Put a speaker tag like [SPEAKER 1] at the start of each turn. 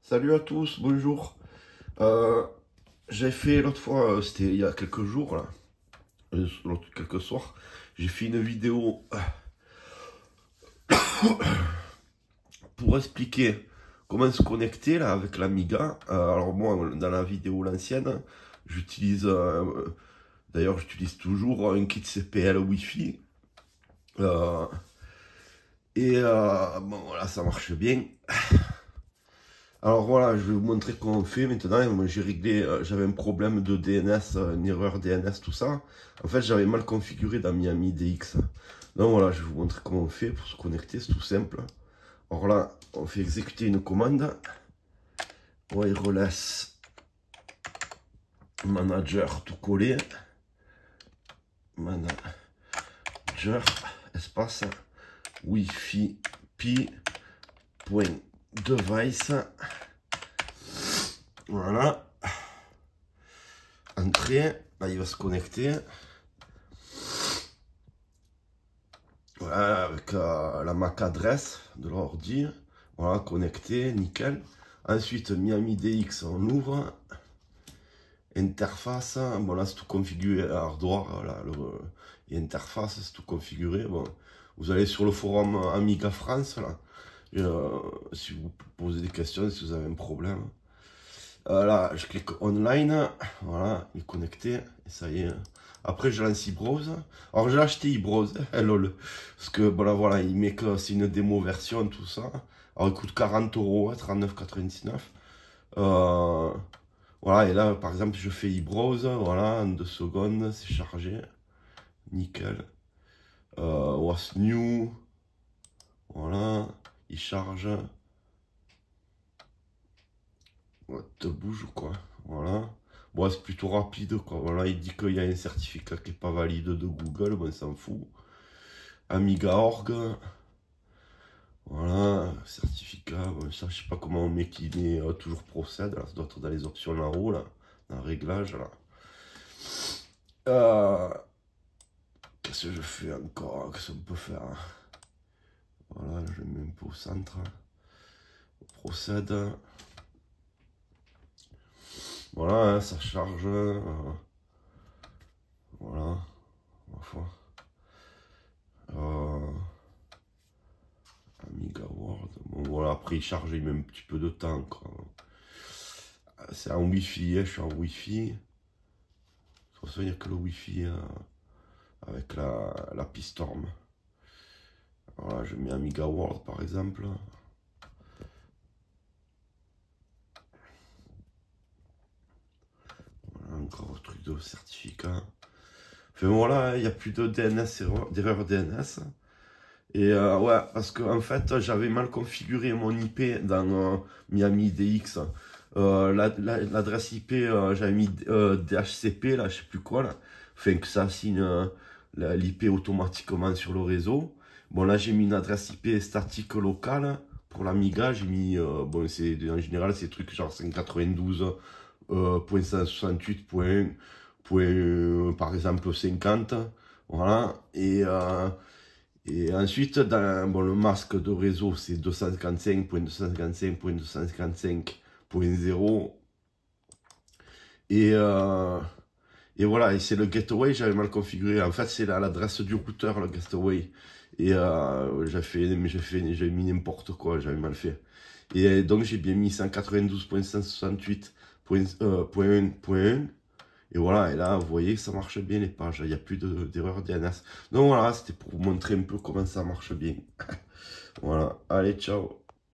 [SPEAKER 1] Salut à tous, bonjour. Euh, j'ai fait l'autre fois, c'était il y a quelques jours, là, quelques soirs, j'ai fait une vidéo pour expliquer comment se connecter là avec l'Amiga. Alors moi, dans la vidéo l'ancienne, j'utilise, d'ailleurs j'utilise toujours un kit CPL Wi-Fi. Euh, bon voilà, ça marche bien. Alors voilà, je vais vous montrer comment on fait maintenant. Moi j'ai réglé, j'avais un problème de DNS, une erreur DNS, tout ça. En fait, j'avais mal configuré dans Miami DX. Donc voilà, je vais vous montrer comment on fait pour se connecter, c'est tout simple. Alors là, on fait exécuter une commande. Wireless manager tout collé. Manager, espace, Wi-Fi, device. Voilà. Entrée, là il va se connecter. Voilà, avec la MAC adresse de l'ordi. Voilà, connecté, nickel. Ensuite, Miami DX, on ouvre. Interface, bon là c'est tout configuré, hardware, là, et interface, c'est tout configuré. Bon, vous allez sur le forum Amiga France, là. Si vous posez des questions, si vous avez un problème. Là, je clique online, voilà, il est connecté, et ça y est. Après, je lance eBrowse. Alors, j'ai acheté eBrowse, lol, parce que, voilà, il met que c'est une démo version, tout ça. Alors, il coûte 40 €, 39,99 €. Voilà, et là, par exemple, je fais eBrowse, voilà, en 2 secondes, c'est chargé. Nickel. What's new, voilà, il charge. Ouais, te bouge quoi, voilà. Bon, c'est plutôt rapide quoi, voilà, il dit qu'il y a un certificat qui n'est pas valide de Google, bon, on s'en fout. Amiga.org, voilà, certificat, bon, ça je sais pas comment on met qu'il est toujours procède, là, ça doit être dans les options là-haut, là, dans le réglage, là. Qu'est-ce que je fais encore, qu'est-ce qu'on peut faire? Voilà, je mets un peu au centre, procède. Voilà, hein, ça charge, voilà, ma foi. Amiga World. Bon, voilà, après il charge, il met un petit peu de temps. C'est en Wi-Fi, hein, je suis en Wi-Fi. Il faut se dire que le Wi-Fi avec la Pistorm. Voilà, je mets Amiga World par exemple. Voilà, encore un truc de certificat. Enfin voilà, il n'y a plus de DNS, d'erreur DNS. Et ouais, parce que en fait, j'avais mal configuré mon IP dans Miami DX. L'adresse IP, j'avais mis DHCP, là, je sais plus quoi, là. Enfin, que ça assigne l'IP automatiquement sur le réseau. Bon, là, j'ai mis une adresse IP statique locale. Pour l'Amiga, j'ai mis, bon, en général, c'est des trucs genre 192.168. Par exemple, 50. Voilà. Et ensuite, bon, le masque de réseau, c'est 255.255.255.0. Et voilà, et c'est le gateway, j'avais mal configuré. En fait, c'est l'adresse du routeur, le gateway. Et j'ai mis n'importe quoi, j'avais mal fait. Et donc, j'ai bien mis 192.168.1.1. Et voilà, et là, vous voyez que ça marche bien les pages, il n'y a plus d'erreur DNS. Donc voilà, c'était pour vous montrer un peu comment ça marche bien. Voilà, allez, ciao.